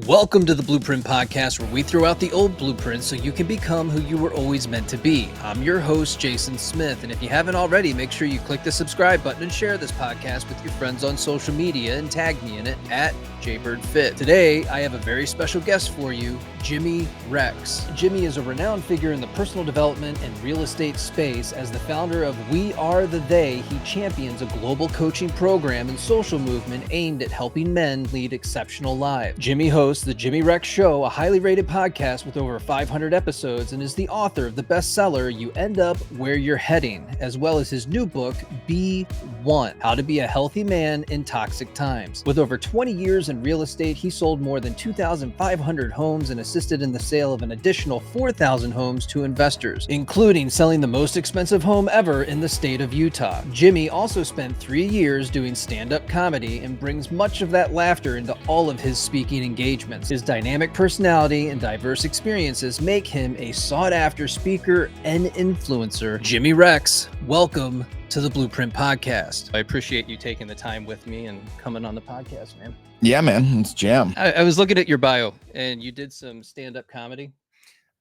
Welcome to the Blueprint Podcast, where we throw out the old blueprints so you can become who you were always meant to be. I'm your host, Jason Smith, and if you haven't already, make sure you click the subscribe button and share this podcast with your friends on social media and tag me in it at JBirdFit. Today, I have a very special guest for you, Jimmy Rex. Jimmy is a renowned figure in the personal development and real estate space. As the founder of We Are the They, he champions a global coaching program and social movement aimed at helping men lead exceptional lives. Jimmy hosts The Jimmy Rex Show, a highly rated podcast with over 500 episodes, and is the author of the bestseller You End Up Where You're Heading, as well as his new book, Be One: How to Be a Healthy Man in Toxic Times. With over 20 years in real estate, he sold more than 2,500 homes and assisted in the sale of an additional 4,000 homes to investors, including selling the most expensive home ever in the state of Utah. Jimmy also spent 3 years doing stand-up comedy and brings much of that laughter into all of his speaking engagements. His dynamic personality and diverse experiences make him a sought-after speaker and influencer. Jimmy Rex, welcome to the Blueprint Podcast. I appreciate you taking the time with me and coming on the podcast, man. Yeah, man, it's jam. I was looking at your bio, and you did some stand-up comedy.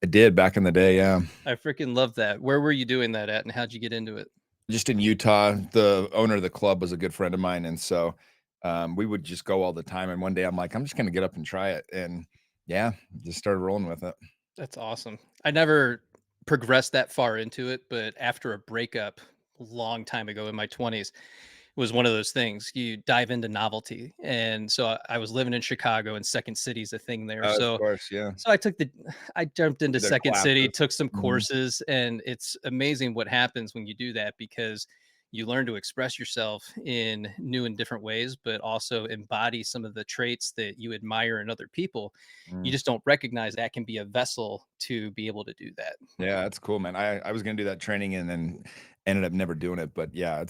I did back in the day, yeah. I freaking love that. Where were you doing that at, and how'd you get into it? Just in Utah. The owner of the club was a good friend of mine, and so we would just go all the time. And one day I'm like, I'm just gonna get up and try it, and yeah, just started rolling with it. That's awesome. I never progressed that far into it, but after a breakup a long time ago in my 20s, it was one of those things. You dive into novelty. And so I was living in Chicago, and Second City's a thing there. Of So course, yeah. I jumped into The Second City, classes. took some Mhm. courses, and it's amazing what happens when you do that, because you learn to express yourself in new and different ways, but also embody some of the traits that you admire in other people. You Mm. just don't recognize that can be a vessel to be able to do that. Yeah, that's cool, man. I was gonna do that training and then ended up never doing it, but yeah,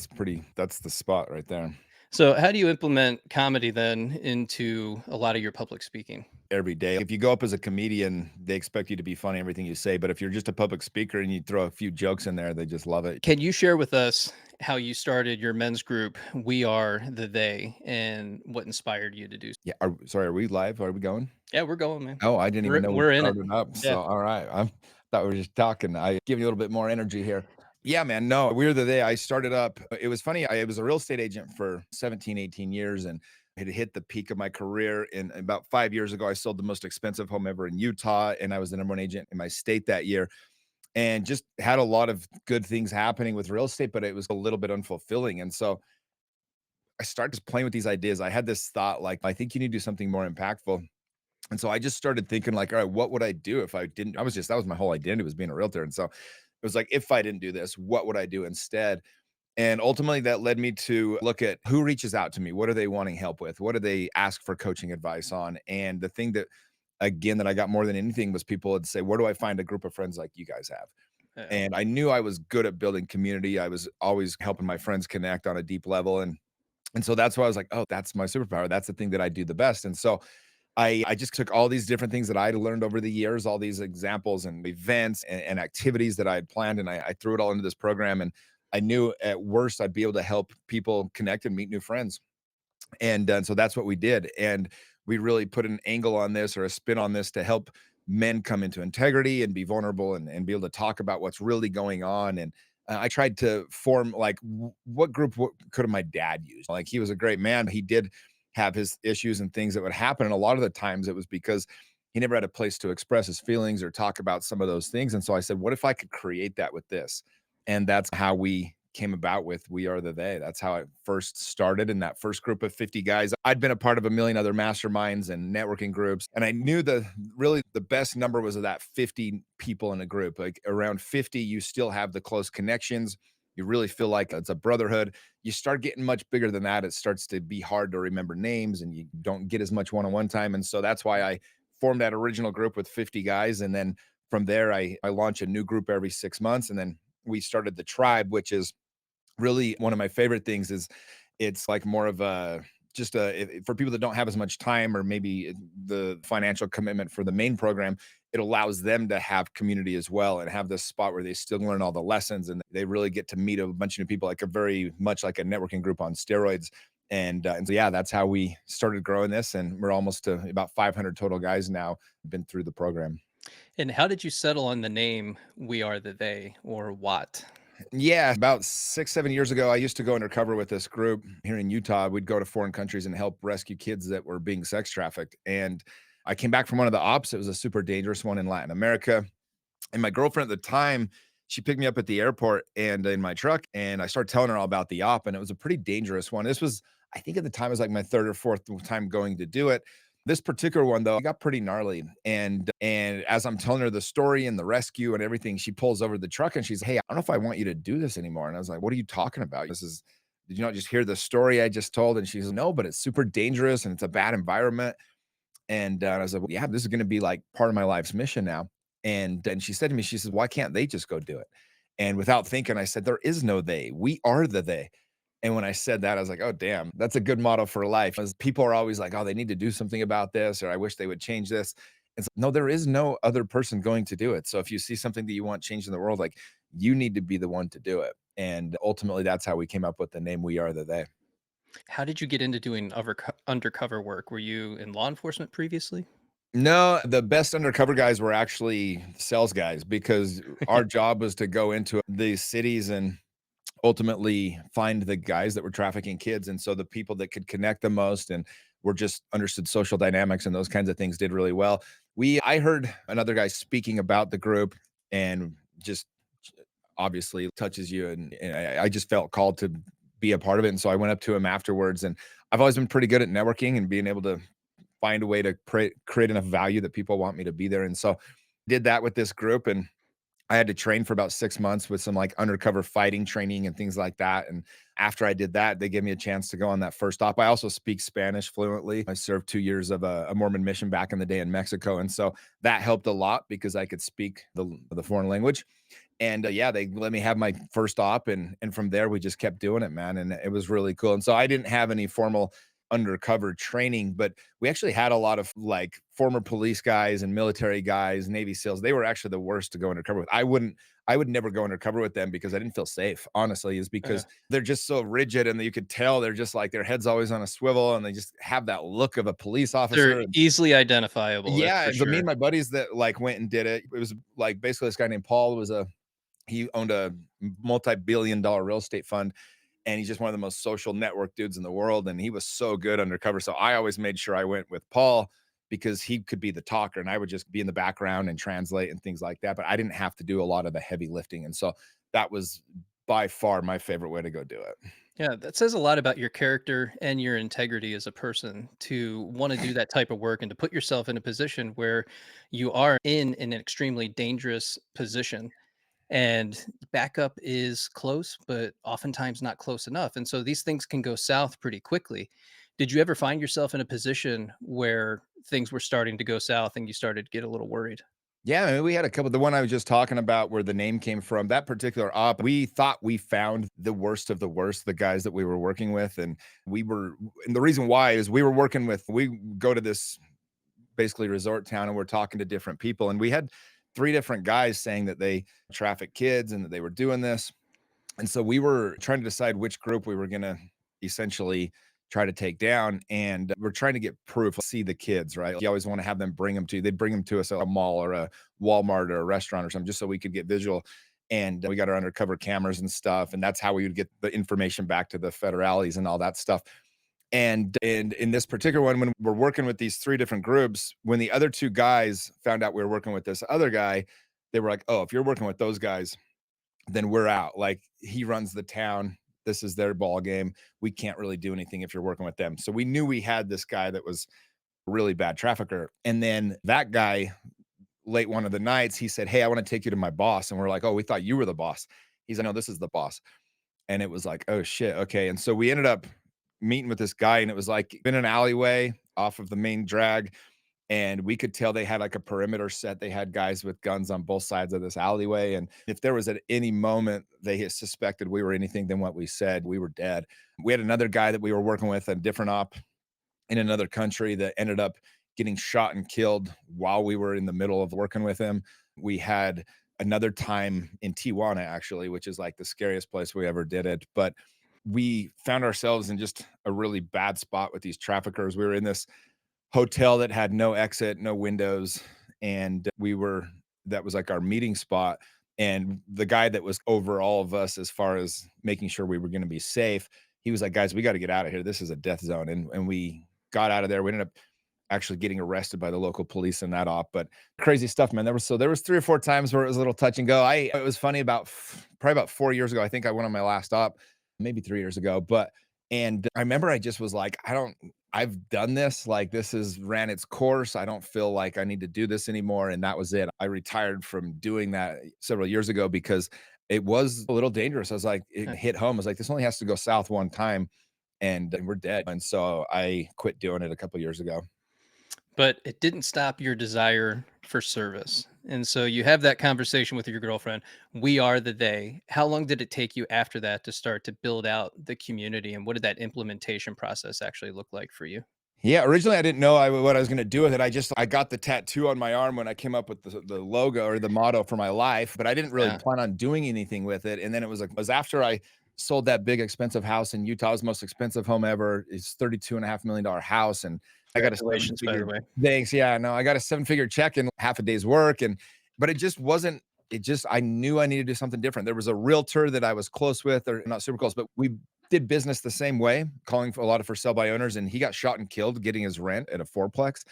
that's the spot right there. So, how do you implement comedy then into a lot of your public speaking? Every day. If you go up as a comedian, they expect you to be funny everything you say, but if you're just a public speaker and you throw a few jokes in there, they just love it. Can you share with us how you started your men's group, We Are the They, and what inspired you to do? Yeah, sorry, are we live? Are we going? Yeah, we're going, man. Oh, I didn't even know we We're in it. started up, Yeah. so, all right, thought we were just talking. I give you a little bit more energy here. Yeah, man, no, we're the day I started up. It was funny, I was a real estate agent for 17, 18 years and had hit the peak of my career, and about 5 years ago, I sold the most expensive home ever in Utah, and I was the number 1 agent in my state that year, and just had a lot of good things happening with real estate, but it was a little bit unfulfilling, and so I started just playing with these ideas. I had this thought, like, "I think you need to do something more impactful." And so I just started thinking like, all right, what would I do if I didn't? That was my whole identity, was being a realtor. And so it was like, if I didn't do this, what would I do instead? And ultimately that led me to look at who reaches out to me. What are they wanting help with? What do they ask for coaching advice on? And the thing that, again, that I got more than anything was people would say, where do I find a group of friends like you guys have? Yeah. And I knew I was good at building community. I was always helping my friends connect on a deep level. And so that's why I was like, oh, that's my superpower. That's the thing that I do the best. And so I just took all these different things that I'd learned over the years, all these examples and events and activities that I had planned, and I threw it all into this program. And I knew at worst I'd be able to help people connect and meet new friends. And so that's what we did. And we really put an angle on this, or a spin on this, to help men come into integrity and be vulnerable and be able to talk about what's really going on. And I tried to form like what group could my dad use? Like, he was a great man. He did have his issues and things that would happen. And a lot of the times it was because he never had a place to express his feelings or talk about some of those things. And so I said, what if I could create that with this? And that's how we came about with We Are the They. That's how it first started, in that first group of 50 guys. I'd been a part of a million other masterminds and networking groups, and I knew really the best number was of that 50 people in a group. Like around 50, you still have the close connections. You really feel like it's a brotherhood. You start getting much bigger than that, it starts to be hard to remember names, and you don't get as much one-on-one time. And so that's why I formed that original group with 50 guys. And then from there, I launch a new group every 6 months. And then we started the tribe, which is really one of my favorite things. Is it's like more of a just for people that don't have as much time, or maybe the financial commitment for the main program, it allows them to have community as well, and have this spot where they still learn all the lessons, and they really get to meet a bunch of new people, like a very much like a networking group on steroids. And so, yeah, that's how we started growing this. And we're almost to about 500 total guys now been through the program. And how did you settle on the name We Are the They or what? Yeah, about 6, 7 years ago, I used to go undercover with this group here in Utah. We'd go to foreign countries and help rescue kids that were being sex trafficked. And I came back from one of the ops. It was a super dangerous one in Latin America. And my girlfriend at the time, she picked me up at the airport and in my truck, and I started telling her all about the op, and it was a pretty dangerous one. This was, I think at the time, it was like my third or fourth time going to do it. This particular one, though, got pretty gnarly. And as I'm telling her the story and the rescue and everything, she pulls over the truck and she's, "Hey, I don't know if I want you to do this anymore." And I was like, "What are you talking about? Did you not just hear the story I just told?" And she's, "No, but it's super dangerous and it's a bad environment." And I was like, "Well, yeah, this is gonna be like part of my life's mission now." And she said to me, she says, "Why can't they just go do it?" And without thinking, I said, "There is no they. We are the they." And when I said that, I was like, "Oh, damn, that's a good motto for life." As people are always like, "Oh, they need to do something about this," or "I wish they would change this." It's no, there is no other person going to do it. So if you see something that you want changed in the world, like you need to be the one to do it. And ultimately, that's how we came up with the name We Are the They. How did you get into doing undercover work? Were you in law enforcement previously? No, the best undercover guys were actually sales guys because our job was to go into these cities and ultimately find the guys that were trafficking kids. And so the people that could connect the most and were just understood social dynamics and those kinds of things did really well. I heard another guy speaking about the group and just obviously touches you. And I just felt called to be a part of it. And so I went up to him afterwards. And I've always been pretty good at networking and being able to find a way to create enough value that people want me to be there. And so did that with this group. And I had to train for about 6 months with some like undercover fighting training and things like that. And after I did that, they gave me a chance to go on that first op. I also speak Spanish fluently. I served 2 years of a Mormon mission back in the day in Mexico. And so that helped a lot because I could speak the foreign language. And yeah, they let me have my first op, and from there we just kept doing it, man, and it was really cool. And so I didn't have any formal undercover training, but we actually had a lot of like former police guys and military guys, Navy SEALs. They were actually the worst to go undercover with. I would never go undercover with them because I didn't feel safe, honestly, is Uh, because they're just so rigid and you could tell they're just like their head's always on a swivel and they just have that look of a police they're officer. easily identifiable, that's Yeah, for so me sure. and my buddies that like went and did it, it was like basically this guy named Paul was a he owned a multi-billion dollar real estate fund, and he's just one of the most social network dudes in the world, and he was so good undercover. So I always made sure I went with Paul because he could be the talker and I would just be in the background and translate and things like that, but I didn't have to do a lot of the heavy lifting. And so that was by far my favorite way to go do it. Yeah, that says a lot about your character and your integrity as a person to want to do that type of work and to put yourself in a position where you are in an extremely dangerous position and backup is close, but oftentimes not close enough. And so these things can go south pretty quickly. Did you ever find yourself in a position where things were starting to go south and you started to get a little worried? Yeah, I mean, we had a couple. The one I was just talking about where the name came from, that particular op, we thought we found the worst of the worst, the guys that we were working with. And we were, and the reason why is we go to this basically resort town and we're talking to different people. And we had three different guys saying that they traffic kids and that they were doing this. And so we were trying to decide which group we were going to essentially try to take down. And we're trying to get proof, see the kids, right? You always want to have them bring them to you. They'd bring them to us at a mall or a Walmart or a restaurant or something, just so we could get visual. And we got our undercover cameras and stuff. And that's how we would get the information back to the federales and all that stuff. And in this particular one, when we're working with these three different groups, when the other two guys found out we were working with this other guy, they were like, "Oh, if you're working with those guys, then we're out. Like he runs the town. This is their ball game. We can't really do anything if you're working with them." So we knew we had this guy that was a really bad trafficker. And then that guy, late one of the nights, he said, "Hey, I want to take you to my boss." And we're like, "Oh, we thought you were the boss." He's like, "No, this is the boss." And it was like, "Oh shit. Okay." And so we ended up meeting with this guy, and it was like in an alleyway off of the main drag, and we could tell they had like a perimeter set. They had guys with guns on both sides of this alleyway. And if there was at any moment they had suspected we were anything than what we said, we were dead. We had another guy that we were working with, a different op in another country, that ended up getting shot and killed while we were in the middle of working with him. We had another time in Tijuana, actually, which is like the scariest place we ever did it. But we found ourselves in just a really bad spot with these traffickers. We were in this hotel that had no exit, no windows, and that was like our meeting spot. And the guy that was over all of us as far as making sure we were going to be safe, he was like, guys, we got to get out of here. This is a death zone. And we got out of there. We ended up actually getting arrested by the local police in that op. But crazy stuff, man. There was 3 or 4 times where it was a little touch and go. It was funny probably about 4 years ago. I think I went on my last op, maybe 3 years ago. And I remember I just was like, I've done this. Like, this has ran its course. I don't feel like I need to do this anymore. And that was it. I retired from doing that several years ago because it was a little dangerous. I was like, it hit home. I was like, this only has to go south one time and we're dead. And so I quit doing it a couple years ago. But it didn't stop your desire for service. And so you have that conversation with your girlfriend. We are the they. How long did it take you after that to start to build out the community? And what did that implementation process actually look like for you? Yeah, originally I didn't know what I was gonna do with it. I got the tattoo on my arm when I came up with the logo or the motto for my life, but I didn't really Yeah, plan on doing anything with it. And then it was after I sold that big expensive house in Utah. It was the most expensive home ever. It's $32.5 million house, and I got a seven congratulations, by the figure. way. Thanks. Yeah, no, I got a seven-figure check in half a day's work, but it just wasn't. It just I knew I needed to do something different. There was a realtor that I was close with, or not super close, but we did business the same way, calling for a lot of for sell by owners, and he got shot and killed getting his rent at a fourplex.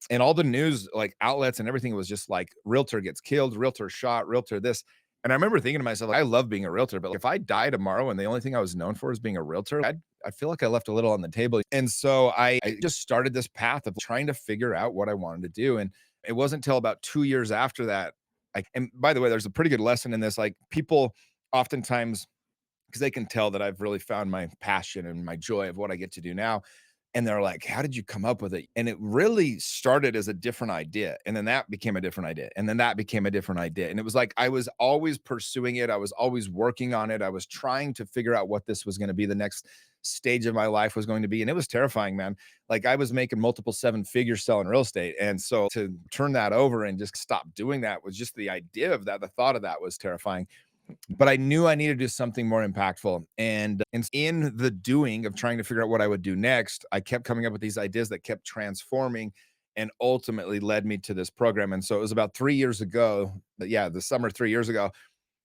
And all the news like outlets and everything was just like realtor gets killed, realtor shot, realtor this. And I remember thinking to myself, like, I love being a realtor, but if I die tomorrow and the only thing I was known for is being a realtor, I feel like I left a little on the table. And so I just started this path of trying to figure out what I wanted to do. And it wasn't until about 2 years after that. And by the way, there's a pretty good lesson in this. Like, people oftentimes, because they can tell that I've really found my passion and my joy of what I get to do now. And they're like, how did you come up with it? And it really started as a different idea. And then that became a different idea. And then that became a different idea. And it was like I was always pursuing it. I was always working on it. I was trying to figure out what this was going to be, the next stage of my life was going to be. And it was terrifying, man. Like, I was making multiple seven figures selling real estate. And so to turn that over and just stop doing that was just the idea of that. The thought of that was terrifying, but I knew I needed to do something more impactful. And in the doing of trying to figure out what I would do next, I kept coming up with these ideas that kept transforming and ultimately led me to this program. And so it was about 3 years ago, the summer 3 years ago,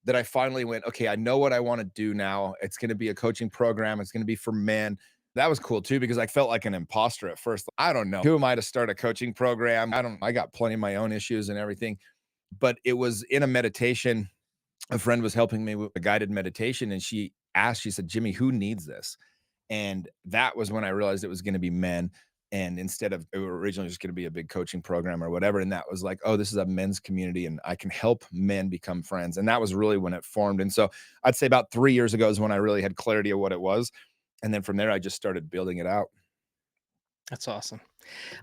that I finally went, okay, I know what I want to do now. It's going to be a coaching program. It's going to be for men. That was cool too, because I felt like an imposter at first. I don't know. Who am I to start a coaching program? I got plenty of my own issues and everything. But it was in a meditation. A friend was helping me with a guided meditation, and she said, Jimmy, who needs this? And that was when I realized it was going to be men. And instead of it were originally just going to be a big coaching program or whatever. And that was like, oh, this is a men's community and I can help men become friends. And that was really when it formed. And so I'd say about 3 years ago is when I really had clarity of what it was. And then from there, I just started building it out. That's awesome.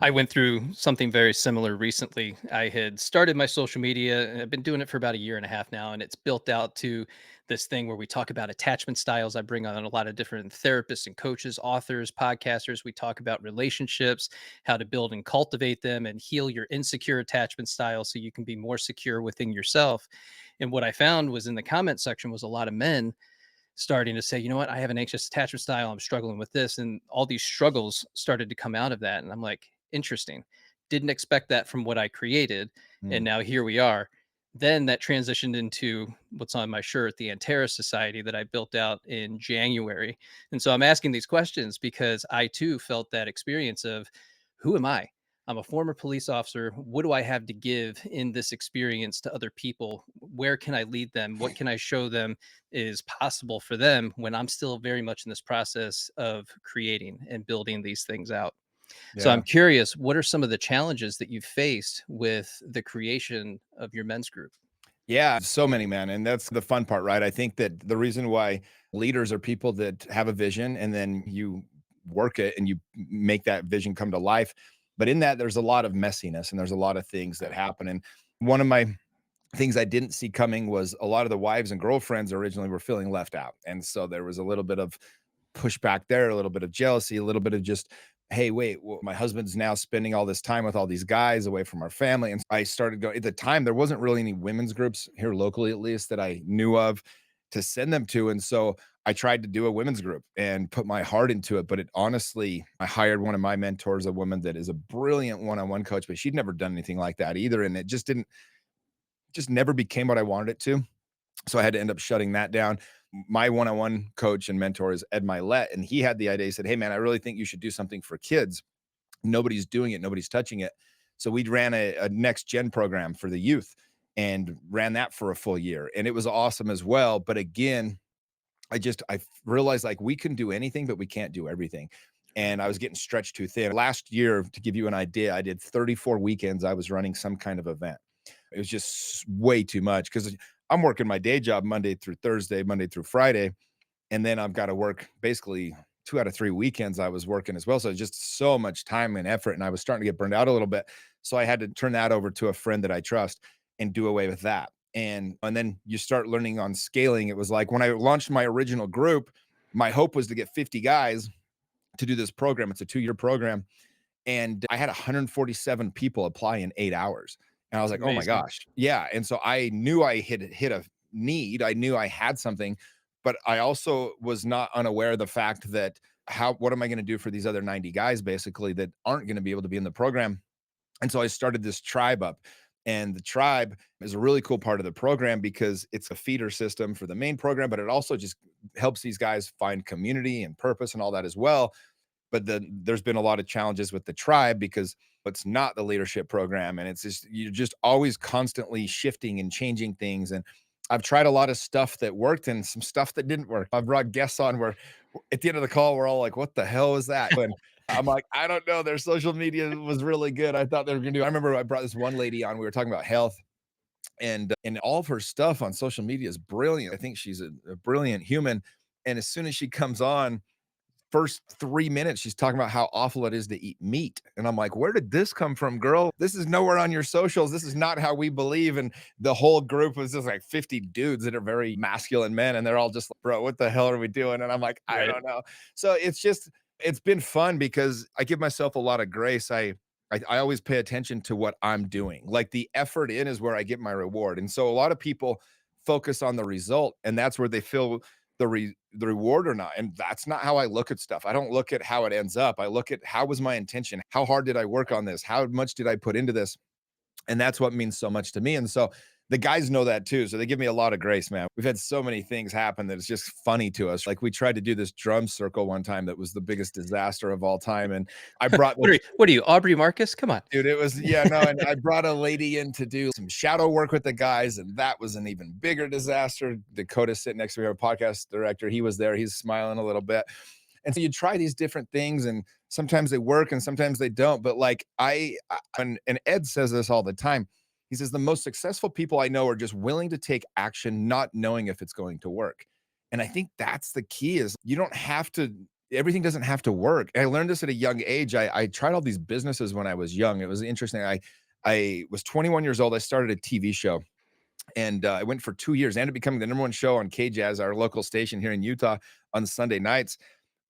I went through something very similar recently. I had started my social media and I've been doing it for about a year and a half now. And it's built out to this thing where we talk about attachment styles. I bring on a lot of different therapists and coaches, authors, podcasters. We talk about relationships, how to build and cultivate them and heal your insecure attachment style so you can be more secure within yourself. And what I found was in the comment section was a lot of men starting to say, you know what, I have an anxious attachment style. I'm struggling with this. And all these struggles started to come out of that. And I'm like, interesting. Didn't expect that from what I created. And Mm. now here we are. Then that transitioned into what's on my shirt, the Antara Society that I built out in January. And so I'm asking these questions because I too felt that experience of who am I? I'm a former police officer. What do I have to give in this experience to other people? Where can I lead them? What can I show them is possible for them when I'm still very much in this process of creating and building these things out? So I'm Yeah. curious, what are some of the challenges that you've faced with the creation of your men's group? Yeah, so many, man. And that's the fun part, right? I think that the reason why leaders are people that have a vision and then you work it and you make that vision come to life. But in that, there's a lot of messiness and there's a lot of things that happen. And one of my things I didn't see coming was a lot of the wives and girlfriends originally were feeling left out. And so there was a little bit of pushback there, a little bit of jealousy, a little bit of just, hey, wait, well, my husband's now spending all this time with all these guys away from our family. And I started going at the time, there wasn't really any women's groups here locally, at least that I knew of to send them to. And so I tried to do a women's group and put my heart into it. But it honestly, I hired one of my mentors, a woman that is a brilliant one-on-one coach, but she'd never done anything like that either. And it just never became what I wanted it to. So I had to end up shutting that down. My one-on-one coach and mentor is Ed Milet, and he had the idea. He said, "Hey man, I really think you should do something for kids. Nobody's doing it, nobody's touching it." So we ran a next gen program for the youth and ran that for a full year. And it was awesome as well. But again, I realized like we can do anything, but we can't do everything. And I was getting stretched too thin. Last year, to give you an idea, I did 34 weekends. I was running some kind of event. It was just way too much because I'm working my day job Monday through Thursday, Monday through Friday. And then I've got to work basically 2 out of 3 weekends I was working as well. So just so much time and effort. And I was starting to get burned out a little bit. So I had to turn that over to a friend that I trust and do away with that. And then you start learning on scaling. It was like when I launched my original group, my hope was to get 50 guys to do this program. It's a 2-year program. And I had 147 people apply in 8 hours. And I was like, "Oh my Amazing. gosh." Yeah, and so I knew I had hit a need. I knew I had something, but I also was not unaware of the fact that how what am I gonna do for these other 90 guys basically that aren't gonna be able to be in the program? And so I started this tribe up. And the tribe is a really cool part of the program because it's a feeder system for the main program, but it also just helps these guys find community and purpose and all that as well. But then there's been a lot of challenges with the tribe because it's not the leadership program, and it's just you're just always constantly shifting and changing things. And I've tried a lot of stuff that worked and some stuff that didn't work. I've brought guests on where at the end of the call we're all like, what the hell is that? And I'm like, I don't know, their social media was really good. I thought they were gonna do. I remember I brought this one lady on, we were talking about health, and all of her stuff on social media is brilliant. I think she's a brilliant human. And as soon as she comes on, first 3 minutes, she's talking about how awful it is to eat meat. And I'm like, where did this come from, girl? This is nowhere on your socials. This is not how we believe. And the whole group was just like 50 dudes that are very masculine men. And they're all just like, bro, what the hell are we doing? And I'm like, I Right. don't know. So it's been fun because I give myself a lot of grace. I always pay attention to what I'm doing. Like the effort in is where I get my reward. And so a lot of people focus on the result, and that's where they feel the reward or not. And that's not how I look at stuff. I don't look at how it ends up. I look at how was my intention? How hard did I work on this? How much did I put into this? And that's what means so much to me. And so the guys know that too. So they give me a lot of grace, man. We've had so many things happen that it's just funny to us. Like we tried to do this drum circle one time that was the biggest disaster of all time. And I brought this What are you, Aubrey Marcus? Come on. dude, it was yeah, no, and I brought a lady in to do some shadow work with the guys, and that was an even bigger disaster. Dakota's sitting next to me, our podcast director. He was there. He's smiling a little bit. And so you try these different things, and sometimes they work and sometimes they don't. But like and Ed says this all the time. He says the most successful people I know are just willing to take action, not knowing if it's going to work. And I think that's the key is you don't have to everything doesn't have to work. I learned this at a young age. I tried all these businesses when I was young. It was interesting. I was 21 years old. I started a TV show and I went for 2 years. I ended up becoming the number one show on KJazz, our local station here in Utah on Sunday nights.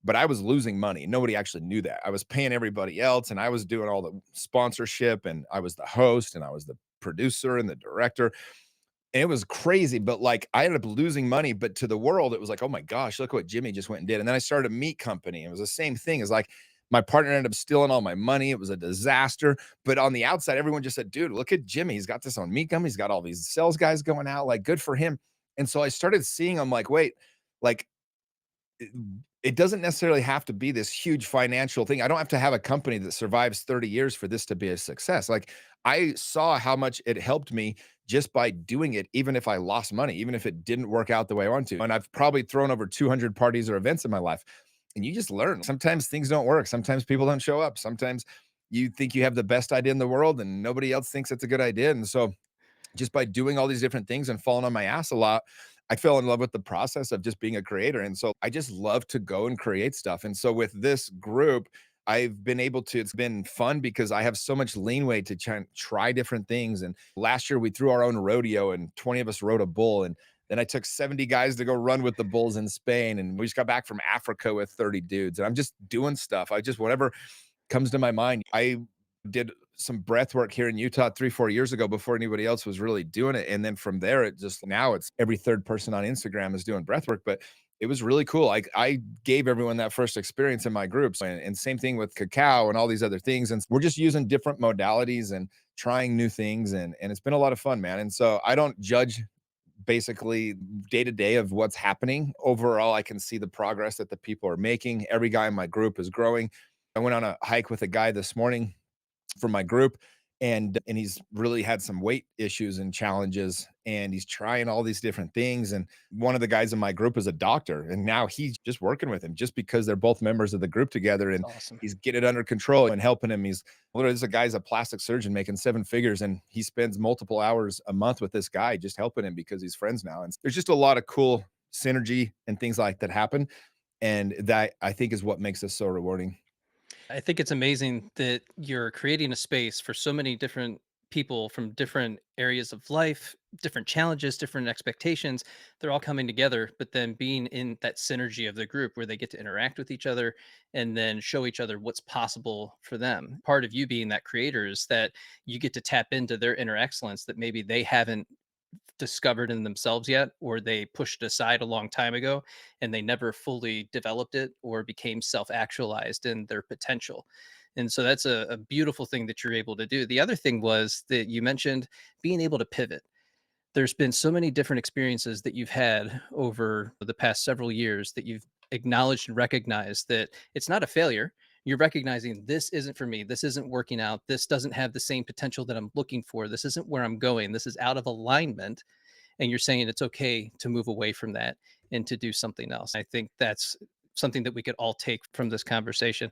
But I was losing money. Nobody actually knew that. I was paying everybody else and I was doing all the sponsorship and I was the host and I was the producer and the director. And it was crazy, but like I ended up losing money. But to the world, it was like, oh my gosh, look what Jimmy just went and did. And then I started a meat company. It was the same thing. It's like my partner ended up stealing all my money. It was a disaster. But on the outside, everyone just said, dude, look at Jimmy. He's got this on meat company. He's got all these sales guys going out. Like, good for him. And so I started seeing, I'm like, wait, like it it doesn't necessarily have to be this huge financial thing. I don't have to have a company that survives 30 years for this to be a success. Like I saw how much it helped me just by doing it, even if I lost money, even if it didn't work out the way I want to. And I've probably thrown over 200 parties or events in my life. And you just learn. Sometimes things don't work. Sometimes people don't show up. Sometimes you think you have the best idea in the world and nobody else thinks it's a good idea. And so just by doing all these different things and falling on my ass a lot, I fell in love with the process of just being a creator. And so I just love to go and create stuff. And so with this group, I've been able to, it's been fun because I have so much leeway to try different things. And last year we threw our own rodeo and 20 of us rode a bull. And then I took 70 guys to go run with the bulls in Spain. And we just got back from Africa with 30 dudes. And I'm just doing stuff. I just, whatever comes to my mind. I did some breath work here in Utah 3, 4 years ago before anybody else was really doing it. And then from there, it just now it's every third person on Instagram is doing breath work. But it was really cool. I gave everyone that first experience in my groups, and same thing with cacao and all these other things. And we're just using different modalities and trying new things. And it's been a lot of fun, man. And so I don't judge basically day to day of what's happening. Overall, I can see the progress that the people are making. Every guy in my group is growing. I went on a hike with a guy this morning for my group, and he's really had some weight issues and challenges, and he's trying all these different things. And one of the guys in my group is a doctor, and now he's just working with him just because they're both members of the group together, It's and awesome. he's getting it under control and helping him. He's literally, this guy's a plastic surgeon making 7 figures, and he spends multiple hours a month with this guy just helping him because he's friends now. And there's just a lot of cool synergy and things like that happen, and that I think is what makes this so rewarding. I think it's amazing that you're creating a space for so many different people from different areas of life, different challenges, different expectations. They're all coming together, but then being in that synergy of the group where they get to interact with each other and then show each other what's possible for them. Part of you being that creator is that you get to tap into their inner excellence that maybe they haven't discovered in themselves yet, or they pushed aside a long time ago and they never fully developed it or became self actualized in their potential. And so that's a beautiful thing that you're able to do. The other thing was that you mentioned being able to pivot. There's been so many different experiences that you've had over the past several years that you've acknowledged and recognized that it's not a failure. You're recognizing this isn't for me. This isn't working out. This doesn't have the same potential that I'm looking for. This isn't where I'm going. This is out of alignment. And you're saying it's okay to move away from that and to do something else. I think that's something that we could all take from this conversation.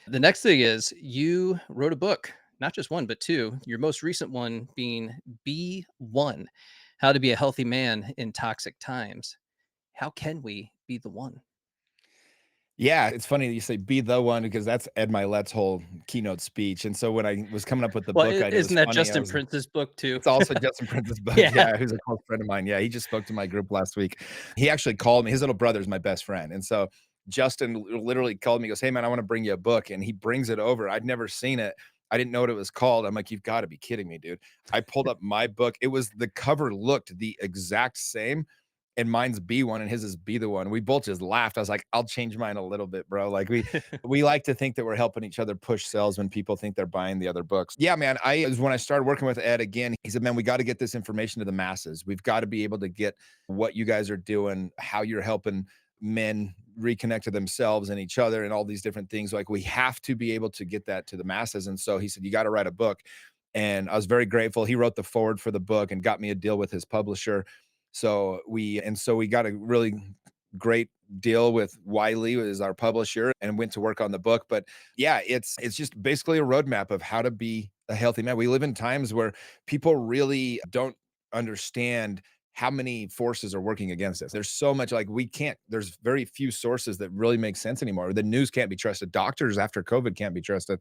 The next thing is you wrote a book, not just one, but two. Your most recent one being Be One: How to Be a Healthy Man in Toxic Times. How can we be the one? Yeah, it's funny that you say "be the one" because that's Ed Milet's whole keynote speech. And so when I was coming up with the Well, book idea, it was isn't that funny. I Justin was Prince's book too? It's also Justin Prince's book. Yeah. Yeah, who's a close friend of mine. Yeah, he just spoke to my group last week. He actually called me. His little brother is my best friend. And so Justin literally called me, goes, "Hey man, I want to bring you a book." And he brings it over. I'd never seen it. I didn't know what it was called. I'm like, "You've got to be kidding me, dude." I pulled up my book. It was the cover looked the exact same, and mine's Be One and his is Be the One. We both just laughed. I was like, "I'll change mine a little bit, bro." Like we like to think that we're helping each other push sales when people think they're buying the other books. Yeah, man. When I started working with Ed again, he said, "Man, we got to get this information to the masses. We've got to be able to get what you guys are doing, how you're helping men reconnect to themselves and each other and all these different things. Like we have to be able to get that to the masses." And so he said, "You got to write a book." And I was very grateful. He wrote the forward for the book and got me a deal with his publisher. So we got a really great deal with Wiley as our publisher and went to work on the book. But yeah, it's just basically a roadmap of how to be a healthy man. We live in times where people really don't understand how many forces are working against us. There's so much, like we can't, there's very few sources that really make sense anymore. The news can't be trusted. Doctors after COVID can't be trusted.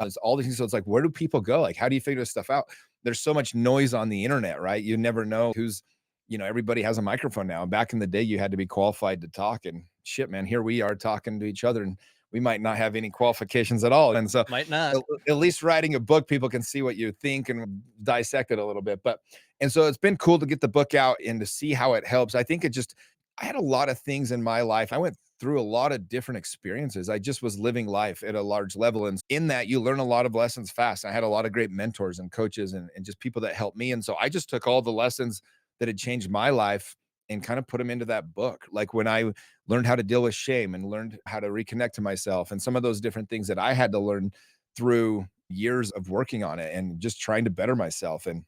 It's all these things. So it's like, where do people go? Like, how do you figure this stuff out? There's so much noise on the internet, right? You never know who's, everybody has a microphone now. Back in the day, you had to be qualified to talk. And shit, man, here we are talking to each other, and we might not have any qualifications at all. And so, Might at, not. at least writing a book, people can see what you think and dissect it a little bit. And so it's been cool to get the book out and to see how it helps. I had a lot of things in my life. I went through a lot of different experiences. I just was living life at a large level. And in that, you learn a lot of lessons fast. I had a lot of great mentors and coaches and just people that helped me. And so I just took all the lessons that had changed my life and kind of put them into that book. Like when I learned how to deal with shame and learned how to reconnect to myself and some of those different things that I had to learn through years of working on it and just trying to better myself. And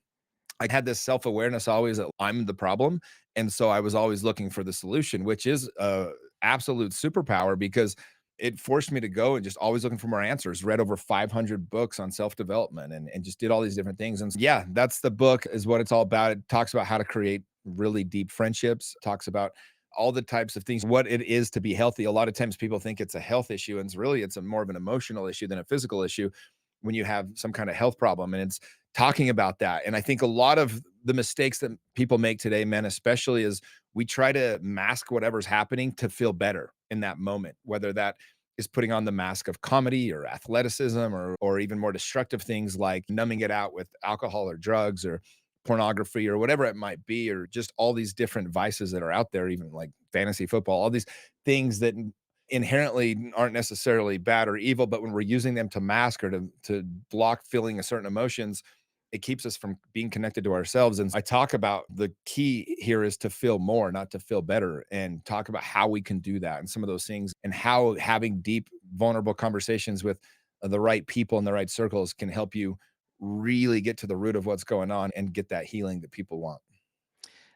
I had this self-awareness always that I'm the problem. And so I was always looking for the solution, which is a absolute superpower because it forced me to go and just always looking for more answers. Read over 500 books on self-development and just did all these different things. And so, yeah, that's the book is what it's all about. It talks about how to create really deep friendships, talks about all the types of things, what it is to be healthy. A lot of times people think it's a health issue, and it's a more of an emotional issue than a physical issue when you have some kind of health problem. And it's talking about that. And I think a lot of the mistakes that people make today, men especially, is we try to mask whatever's happening to feel better in that moment, whether that is putting on the mask of comedy or athleticism or even more destructive things like numbing it out with alcohol or drugs or pornography or whatever it might be, or just all these different vices that are out there, even like fantasy football, all these things that inherently aren't necessarily bad or evil, but when we're using them to mask or to block feeling a certain emotions, it keeps us from being connected to ourselves. And I talk about the key here is to feel more, not to feel better, and talk about how we can do that and some of those things, and how having deep, vulnerable conversations with the right people in the right circles can help you really get to the root of what's going on and get that healing that people want.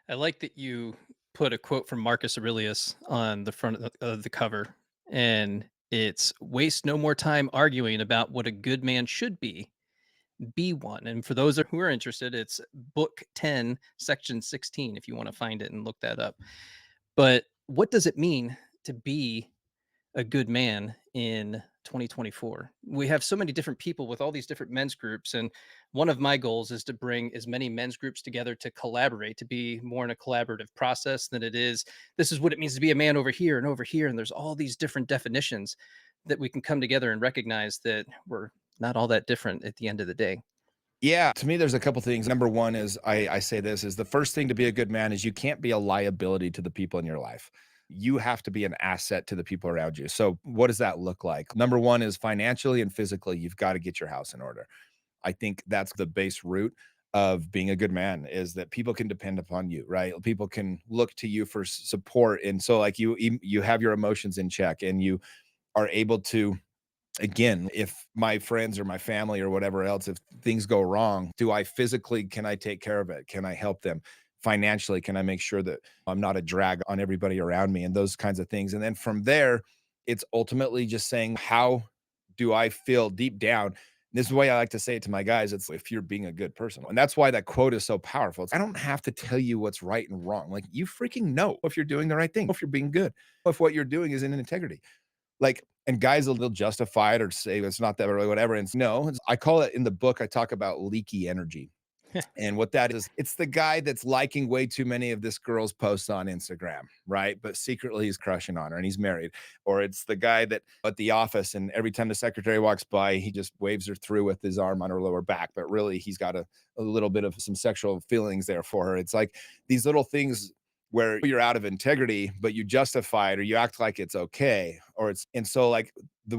I like that you put a quote from Marcus Aurelius on the front of the cover, and it's waste no more time arguing about what a good man should be one. And for those who are interested, it's book 10, section 16, if you want to find it and look that up. But what does it mean to be a good man in 2024? We have so many different people with all these different men's groups. And one of my goals is to bring as many men's groups together to collaborate, to be more in a collaborative process than it is. This is what it means to be a man over here and over here. And there's all these different definitions that we can come together and recognize that we're not all that different at the end of the day. Yeah, to me, there's a couple things. Number one is I say this is the first thing to be a good man is you can't be a liability to the people in your life. You have to be an asset to the people around you. So, what does that look like? Number one is financially and physically, you've got to get your house in order. I think that's the base root of being a good man is that people can depend upon you, right? People can look to you for support. And so, like you have your emotions in check and you are able to, again, if my friends or my family or whatever else, if things go wrong, do I physically, can I take care of it? Can I help them? Financially, can I make sure that I'm not a drag on everybody around me and those kinds of things? And then from there, it's ultimately just saying, how do I feel deep down? This is the way I like to say it to my guys. It's if you're being a good person. And that's why that quote is so powerful. I don't have to tell you what's right and wrong. Like you freaking know if you're doing the right thing, if you're being good, if what you're doing is in integrity. Like, and guys will they'll justify it or say it's not that or whatever. And no, I call it in the book, I talk about leaky energy. And what that is, it's the guy that's liking way too many of this girl's posts on Instagram, right? But secretly he's crushing on her and he's married. Or it's the guy that at the office and every time the secretary walks by, he just waves her through with his arm on her lower back. But really, he's got a little bit of some sexual feelings there for her. It's like these little things where you're out of integrity, but you justify it or you act like it's okay. Or it's, and so like the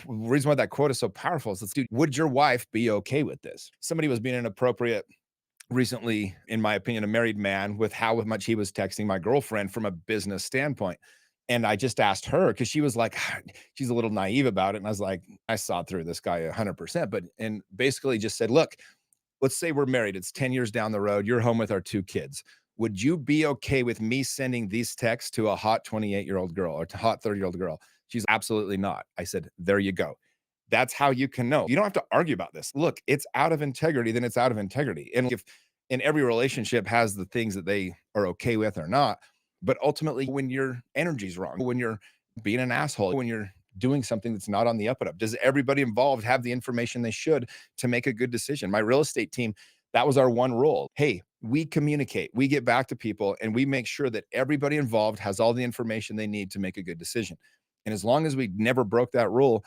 reason why that quote is so powerful is, dude, would your wife be okay with this? Somebody was being inappropriate recently, in my opinion, a married man with how much he was texting my girlfriend from a business standpoint. And I just asked her because she was like, she's a little naive about it. And I was like, I saw through this guy 100%. But, and basically just said, look, let's say we're married. It's 10 years down the road. You're home with our two kids. Would you be okay with me sending these texts to a hot 28-year-old girl or to hot 30-year-old girl? She's absolutely not. I said, there you go. That's how you can know. You don't have to argue about this. Look, it's out of integrity, then it's out of integrity. And if in every relationship has the things that they are okay with or not, but ultimately when your energy's wrong, when you're being an asshole, when you're doing something that's not on the up and up, does everybody involved have the information they should to make a good decision? My real estate team, that was our one rule. Hey, we communicate, we get back to people, and we make sure that everybody involved has all the information they need to make a good decision. And as long as we never broke that rule,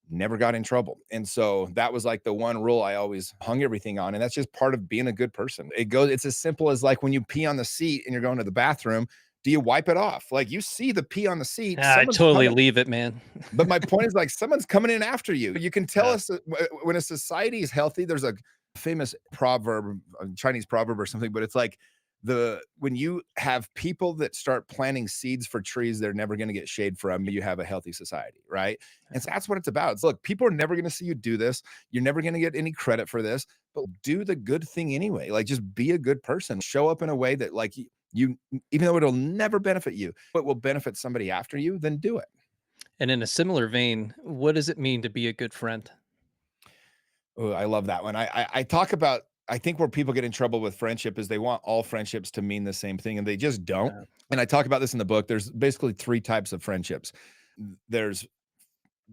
never got in trouble. And so that was like the one rule I always hung everything on. And that's just part of being a good person. It's as simple as like when you pee on the seat and you're going to the bathroom, do you wipe it off? Like you see the pee on the seat, Ah, I someone's totally coming. leave it, man. But my point is like someone's coming in after you. You can tell Yeah. us when a society is healthy, there's a famous proverb, a Chinese proverb or something, but it's like when you have people that start planting seeds for trees they're never going to get shade from, you have a healthy society, right? And so that's what it's about. It's look, people are never going to see you do this. You're never going to get any credit for this, but do the good thing anyway. Like just be a good person. Show up in a way that like you even though it'll never benefit you, but will benefit somebody after you, then do it. And in a similar vein, what does it mean to be a good friend? Oh, I love that one. I talk about I think where people get in trouble with friendship is they want all friendships to mean the same thing and they just don't. Uh, And I talk about this in the book. There's basically three types of friendships. There's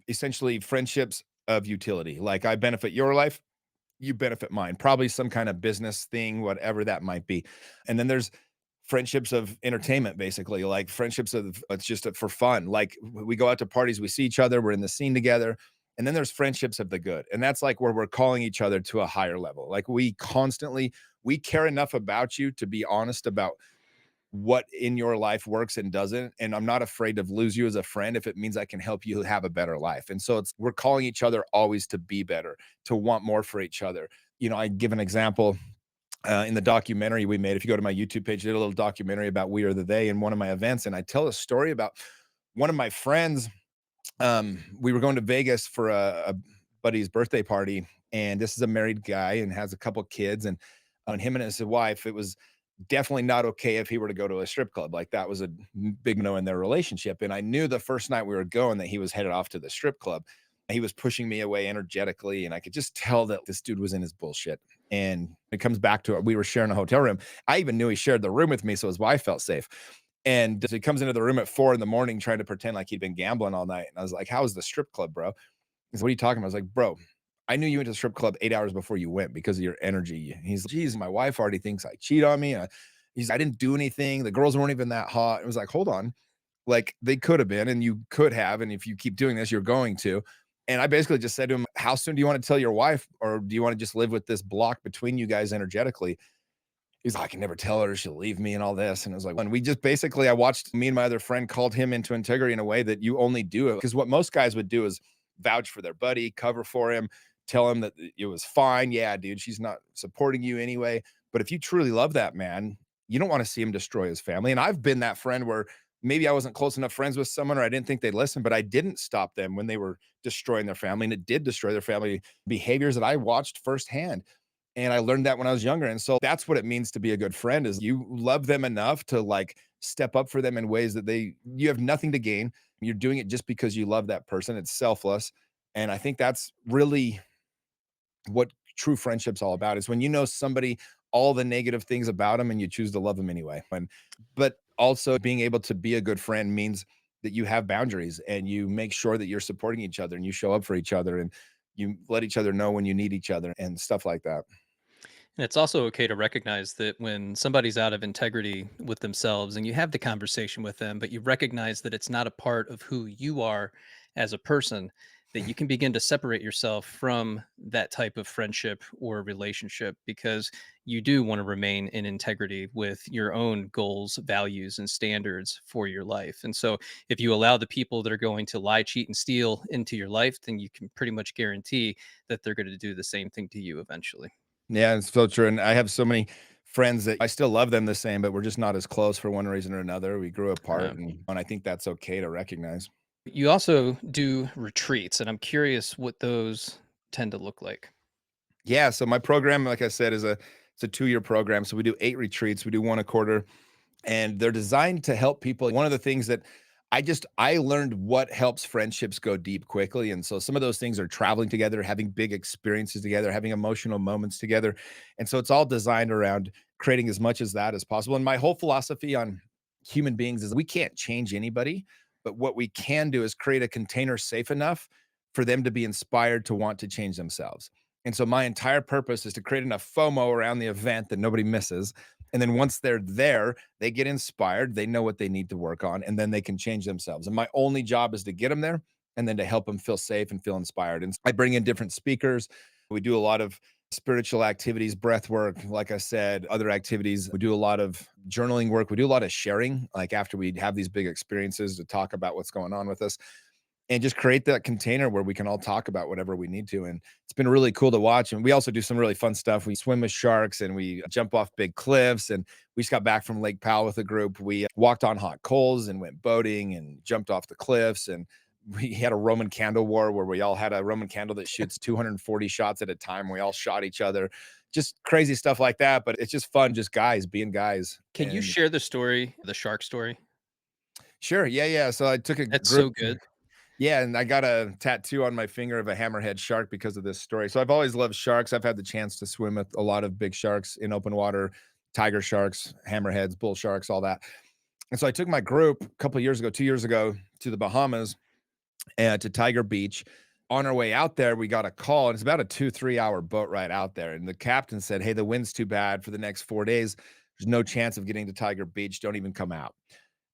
essentially friendships of utility. Like I benefit your life, you benefit mine. Probably some kind of business thing, whatever that might be. And then there's friendships of entertainment, basically, like friendships of it's just for fun. Like we go out to parties, we see each other, we're in the scene together. And then there's friendships of the good. And that's like where we're calling each other to a higher level. Like we care enough about you to be honest about what in your life works and doesn't. And I'm not afraid to lose you as a friend if it means I can help you have a better life. And so we're calling each other always to be better, to want more for each other. I give an example in the documentary we made. If you go to my YouTube page, I did a little documentary about We Are the They in one of my events. And I tell a story about one of my friends. We were going to Vegas for a buddy's birthday party. And this is a married guy and has a couple kids. And on him and his wife, it was definitely not okay if he were to go to a strip club. Like that was a big no in their relationship. And I knew the first night we were going that he was headed off to the strip club. He was pushing me away energetically, and I could just tell that this dude was in his bullshit. And it comes back to it. We were sharing a hotel room. I even knew he shared the room with me, so his wife felt safe. And so he comes into the room at 4 a.m. trying to pretend like he'd been gambling all night. And I was like, "How was the strip club, bro?" He said, "What are you talking about?" I was like, "Bro, I knew you went to the strip club 8 hours before you went because of your energy." He's like, "Geez, my wife already thinks I cheat on me." I didn't do anything. The girls weren't even that hot. It was like, hold on. Like they could have been, and you could have. And if you keep doing this, you're going to. And I basically just said to him, "How soon do you want to tell your wife, or do you want to just live with this block between you guys energetically?" He's like, "I can never tell her, she'll leave me and all this." And it was like, and we just basically, I watched me and my other friend called him into integrity in a way that you only do it. Because what most guys would do is vouch for their buddy, cover for him, tell him that it was fine. Yeah, dude, she's not supporting you anyway. But if you truly love that man, you don't want to see him destroy his family. And I've been that friend where maybe I wasn't close enough friends with someone or I didn't think they'd listen, but I didn't stop them when they were destroying their family. And it did destroy their family behaviors that I watched firsthand. And I learned that when I was younger. And so that's what it means to be a good friend is you love them enough to like step up for them in ways that you have nothing to gain. You're doing it just because you love that person. It's selfless. And I think that's really what true friendship's all about is when you know somebody all the negative things about them and you choose to love them anyway. But also being able to be a good friend means that you have boundaries and you make sure that you're supporting each other and you show up for each other and you let each other know when you need each other and stuff like that. And it's also okay to recognize that when somebody's out of integrity with themselves and you have the conversation with them, but you recognize that it's not a part of who you are as a person, that you can begin to separate yourself from that type of friendship or relationship because you do want to remain in integrity with your own goals, values, and standards for your life. And so if you allow the people that are going to lie, cheat, and steal into your life, then you can pretty much guarantee that they're going to do the same thing to you eventually. Yeah, it's so true. And I have so many friends that I still love them the same, but we're just not as close for one reason or another. We grew apart, and I think that's okay to recognize. You also do retreats, and I'm curious what those tend to look like. Yeah, so my program, like I said, it's a 2-year program. So we do 8 retreats. We do one a quarter. And they're designed to help people. One of the things that I learned what helps friendships go deep quickly. And so some of those things are traveling together, having big experiences together, having emotional moments together. And so it's all designed around creating as much as that as possible. And my whole philosophy on human beings is we can't change anybody, but what we can do is create a container safe enough for them to be inspired to want to change themselves. And so my entire purpose is to create enough FOMO around the event that nobody misses. And then once they're there, they get inspired, they know what they need to work on, and then they can change themselves. And my only job is to get them there and then to help them feel safe and feel inspired. And I bring in different speakers. We do a lot of spiritual activities, breath work, like I said, other activities. We do a lot of journaling work. We do a lot of sharing, like after we have these big experiences to talk about what's going on with us and just create that container where we can all talk about whatever we need to. And it's been really cool to watch. And we also do some really fun stuff. We swim with sharks and we jump off big cliffs. And we just got back from Lake Powell with a group. We walked on hot coals and went boating and jumped off the cliffs. And we had a Roman candle war where we all had a Roman candle that shoots 240 shots at a time. We all shot each other, just crazy stuff like that. But it's just fun, just guys being guys. Can you And share the story, the shark story? sure. Yeah. Yeah. So I took a That's group. so good. Yeah, and I got a tattoo on my finger of a hammerhead shark because of this story. So I've always loved sharks. I've had the chance to swim with a lot of big sharks in open water, tiger sharks, hammerheads, bull sharks, all that. And so I took my group a couple of years ago, 2 years ago, to the Bahamas and to Tiger Beach. On our way out there, we got a call, and it's about a 2, 3 hour boat ride out there. And the captain said, "Hey, the wind's too bad for the next 4 days. There's no chance of getting to Tiger Beach. Don't even come out.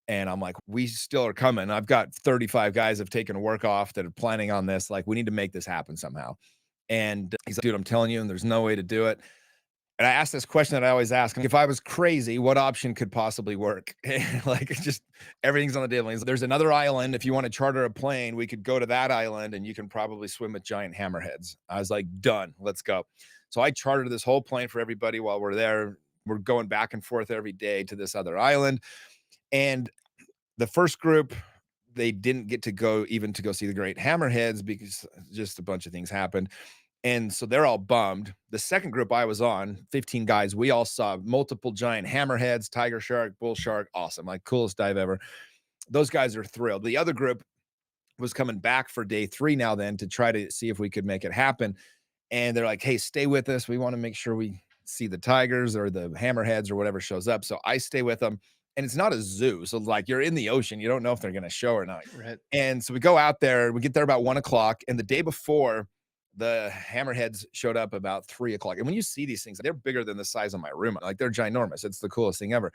And I'm like, we still are coming. I've got 35 guys have taken work off that are planning on this. Like, we need to make this happen somehow. And he's like, dude, I'm telling you, and there's no way to do it. And I asked this question that I always ask: if I was crazy, what option could possibly work? Like, it's just everything's on the table. There's another island. If you want to charter a plane, we could go to that island and you can probably swim with giant hammerheads. I was like, done, let's go. So I chartered this whole plane for everybody while we're there. We're going back and forth every day to this other island. And the first group, they didn't get to go even to go see the great hammerheads because just a bunch of things happened. And so they're all bummed. The second group I was on, 15 guys, we all saw multiple giant hammerheads, tiger shark, bull shark. Awesome. Like, coolest dive ever. Those guys are thrilled. The other group was coming back for day 3 now then to try to see if we could make it happen. And they're like, hey, stay with us. We want to make sure we see the tigers or the hammerheads or whatever shows up. So I stay with them. And it's not a zoo. So, like, you're in the ocean. You don't know if they're going to show or not. Right. And so we go out there. We get there about 1 o'clock. And the day before, the hammerheads showed up about 3 o'clock. And when you see these things, they're bigger than the size of my room. Like, they're ginormous. It's the coolest thing ever.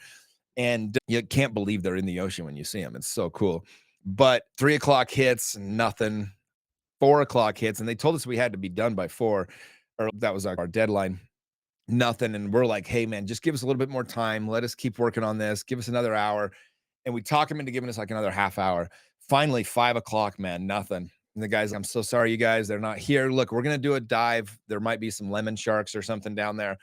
And you can't believe they're in the ocean when you see them. It's so cool. But 3 o'clock hits, nothing. 4 o'clock hits, and they told us we had to be done by 4, or that was our deadline. Nothing. And we're like, hey, man, just give us a little bit more time. Let us keep working on this. Give us another hour. And we talk them into giving us like another half hour. Finally, 5 o'clock, man, nothing. And the guys, I'm so sorry, you guys, they're not here. Look, we're going to do a dive. There might be some lemon sharks or something down there.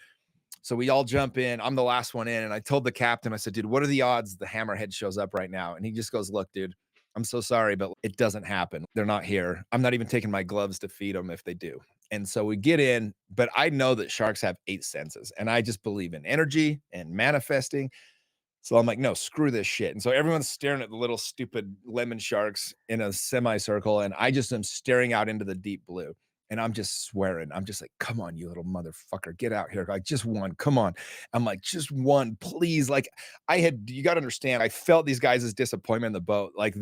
So we all jump in. I'm the last one in. And I told the captain, I said, dude, what are the odds the hammerhead shows up right now? And he just goes, look, dude, I'm so sorry, but it doesn't happen. They're not here. I'm not even taking my gloves to feed them if they do. And so we get in, but I know that sharks have 8 senses, and I just believe in energy and manifesting. So I'm like, no, screw this shit. And so everyone's staring at the little stupid lemon sharks in a semicircle. And I just am staring out into the deep blue. And I'm just swearing. I'm just like, come on, you little motherfucker, get out here. Like, just one, come on. I'm like, just one, please. Like, you got to understand, I felt these guys' disappointment in the boat. Like,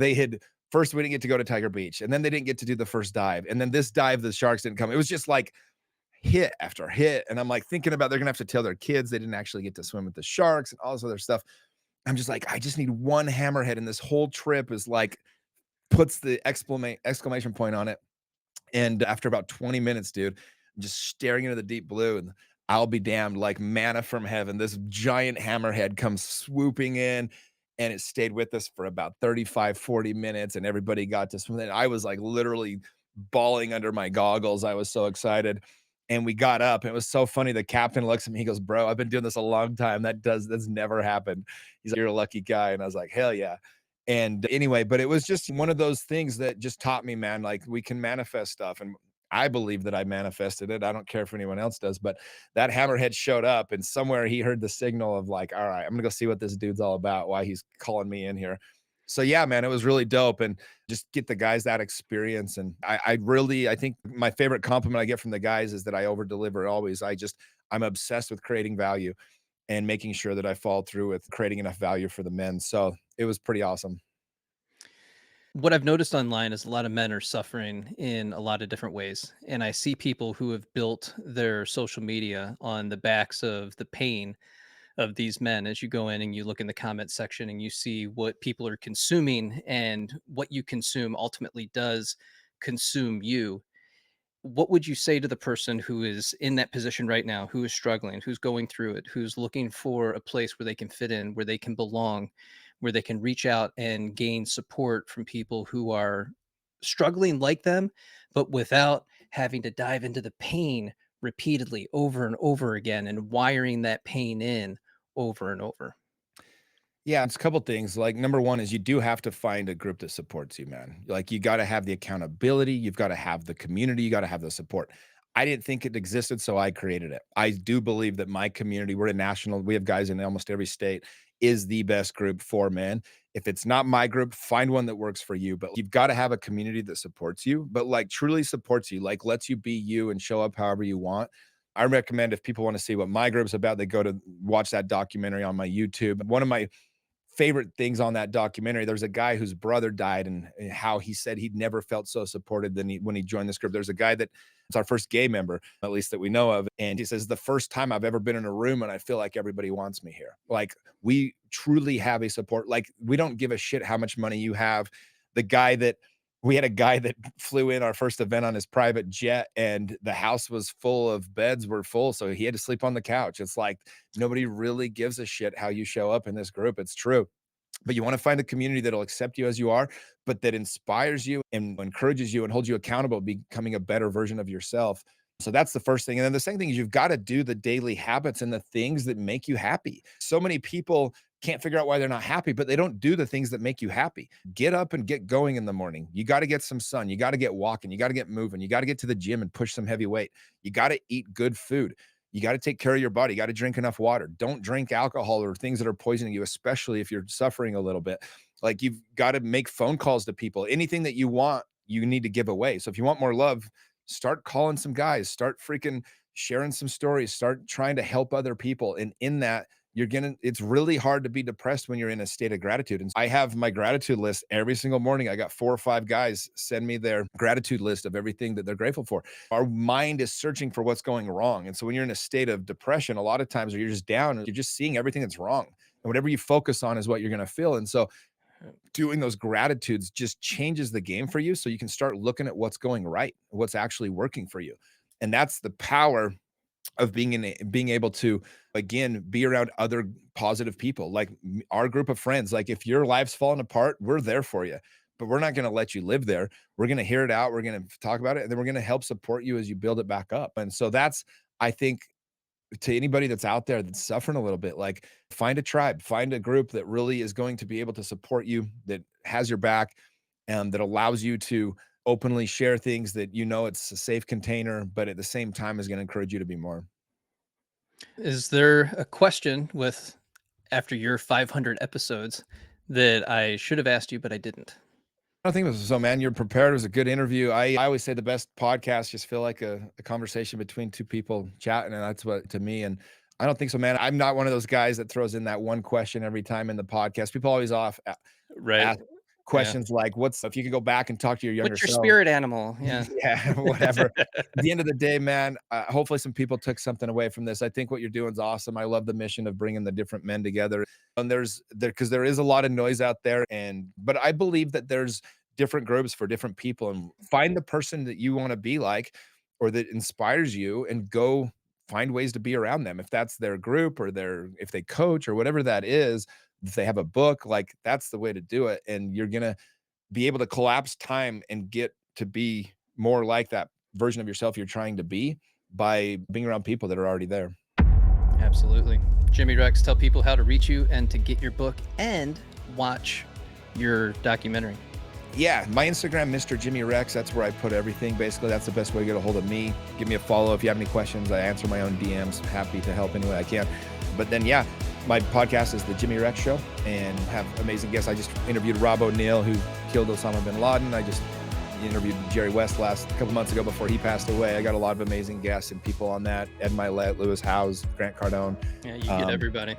first, we didn't get to go to Tiger Beach. And then they didn't get to do the first dive. And then this dive, the sharks didn't come. It was just like hit after hit. And I'm like thinking about they're going to have to tell their kids they didn't actually get to swim with the sharks and all this other stuff. I'm just like, I just need one hammerhead, and this whole trip is like puts the exclamation point on it. And after about 20 minutes, dude, I'm just staring into the deep blue, and I'll be damned, like manna from heaven. This giant hammerhead comes swooping in, and it stayed with us for about 35, 40 minutes, and everybody got to swim. And I was like literally bawling under my goggles. I was so excited. And we got up. And it was so funny. The captain looks at me. He goes, bro, I've been doing this a long time. That's never happened. He's like, you're a lucky guy. And I was like, hell yeah. And anyway, but it was just one of those things that just taught me, man, like, we can manifest stuff. And I believe that I manifested it. I don't care if anyone else does, but that hammerhead showed up, and somewhere he heard the signal of like, all right, I'm gonna go see what this dude's all about, why he's calling me in here. So yeah, man, it was really dope. And just get the guys that experience. And I think my favorite compliment I get from the guys is that I over deliver always. I'm obsessed with creating value and making sure that I follow through with creating enough value for the men. So it was pretty awesome. What I've noticed online is a lot of men are suffering in a lot of different ways. And I see people who have built their social media on the backs of the pain of these men. As you go in and you look in the comment section and you see what people are consuming, and what you consume ultimately does consume you. What would you say to the person who is in that position right now, who is struggling, who's going through it, who's looking for a place where they can fit in, where they can belong, where they can reach out and gain support from people who are struggling like them, but without having to dive into the pain repeatedly over and over again and wiring that pain in over and over? Yeah, it's a couple things. Like, number one is you do have to find a group that supports you, man. Like, you got to have the accountability, you've got to have the community, you got to have the support. I didn't think it existed, so I created it. I do believe that my community, we're a national, we have guys in almost every state, is the best group for men. If it's not my group, find one that works for you. But you've got to have a community that supports you, but like truly supports you, like lets you be you and show up however you want. I recommend, if people want to see what my group's about, they go to watch that documentary on my YouTube. One of my favorite things on that documentary. There's a guy whose brother died, and how he said he'd never felt so supported than when he joined this group. There's a guy that it's our first gay member, at least that we know of. And he says, the first time I've ever been in a room and I feel like everybody wants me here. Like, we truly have a support. Like, we don't give a shit how much money you have. We had a guy that flew in our first event on his private jet, and the house was full of beds were full. So he had to sleep on the couch. It's like, nobody really gives a shit how you show up in this group. It's true. But you want to find a community that'll accept you as you are, but that inspires you and encourages you and holds you accountable, becoming a better version of yourself. So that's the first thing. And then the second thing is, you've got to do the daily habits and the things that make you happy. So many people can't figure out why they're not happy, but they don't do the things that make you happy. Get up and get going in the morning. You got to get some sun. You got to get walking. You got to get moving. You got to get to the gym and push some heavy weight. You got to eat good food. You got to take care of your body. You got to drink enough water. Don't drink alcohol or things that are poisoning you, especially if you're suffering a little bit. Like, you've got to make phone calls to people. Anything that you want, you need to give away. So if you want more love, start calling some guys, start freaking sharing some stories, start trying to help other people. And in that, it's really hard to be depressed when you're in a state of gratitude. And I have my gratitude list every single morning. I got 4 or 5 guys send me their gratitude list of everything that they're grateful for. Our mind is searching for what's going wrong. And so when you're in a state of depression, a lot of times, or you're just down, you're just seeing everything that's wrong. And whatever you focus on is what you're going to feel. And so doing those gratitudes just changes the game for you. So you can start looking at what's going right, what's actually working for you. And that's the power of being able to, again, be around other positive people, like our group of friends. Like, if your life's falling apart, we're there for you, but we're not going to let you live there. We're going to hear it out. We're going to talk about it, and then we're going to help support you as you build it back up. And so that's, I think, to anybody that's out there that's suffering a little bit, like, find a tribe, find a group that really is going to be able to support you, that has your back, and that allows you to openly share things that, it's a safe container, but at the same time is going to encourage you to be more. Is there a question after your 500 episodes that I should have asked you, but I didn't? I don't think so, man. You're prepared. It was a good interview. I always say the best podcasts just feel like a conversation between two people chatting, and that's what, to me. And I don't think so, man. I'm not one of those guys that throws in that one question every time in the podcast. People always ask Right. questions like, if you could go back and talk to your younger What's your self? spirit animal? Yeah. Yeah, whatever. At the end of the day, man, hopefully some people took something away from this. I think what you're doing is awesome. I love the mission of bringing the different men together. And because there is a lot of noise out there, but I believe that there's different groups for different people, and find the person that you want to be like, or that inspires you, and go find ways to be around them. If that's their group, or if they coach, or whatever that is, if they have a book, like, that's the way to do it. And you're going to be able to collapse time and get to be more like that version of yourself you're trying to be, by being around people that are already there. Absolutely. Jimmy Rex, tell people how to reach you and to get your book and watch your documentary. Yeah, my Instagram, Mr. Jimmy Rex. That's where I put everything. Basically, that's the best way to get a hold of me. Give me a follow if you have any questions. I answer my own DMs. Happy to help any way I can. But then, yeah, my podcast is The Jimmy Rex Show, and have amazing guests. I just interviewed Rob O'Neill, who killed Osama bin Laden. I just interviewed Jerry West a couple months ago before he passed away. I got a lot of amazing guests and people on that. Ed Milet, Lewis Howes, Grant Cardone. Yeah, you get everybody.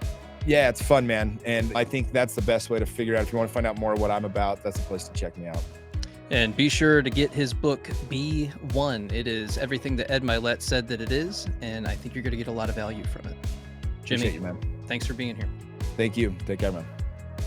Yeah, it's fun, man. And I think that's the best way to figure out. If you want to find out more what I'm about, that's the place to check me out. And be sure to get his book, B1. It is everything that Ed Milet said that it is, and I think you're going to get a lot of value from it. Jimmy, you, man. Thanks for being here. Thank you. Take care, man.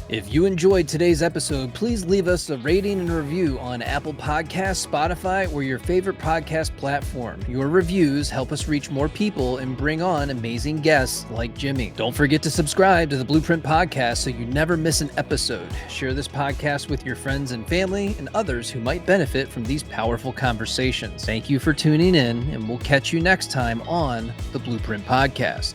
If you enjoyed today's episode, please leave us a rating and review on Apple Podcasts, Spotify, or your favorite podcast platform. Your reviews help us reach more people and bring on amazing guests like Jimmy. Don't forget to subscribe to the Blueprint Podcast so you never miss an episode. Share this podcast with your friends and family and others who might benefit from these powerful conversations. Thank you for tuning in, and we'll catch you next time on the Blueprint Podcast.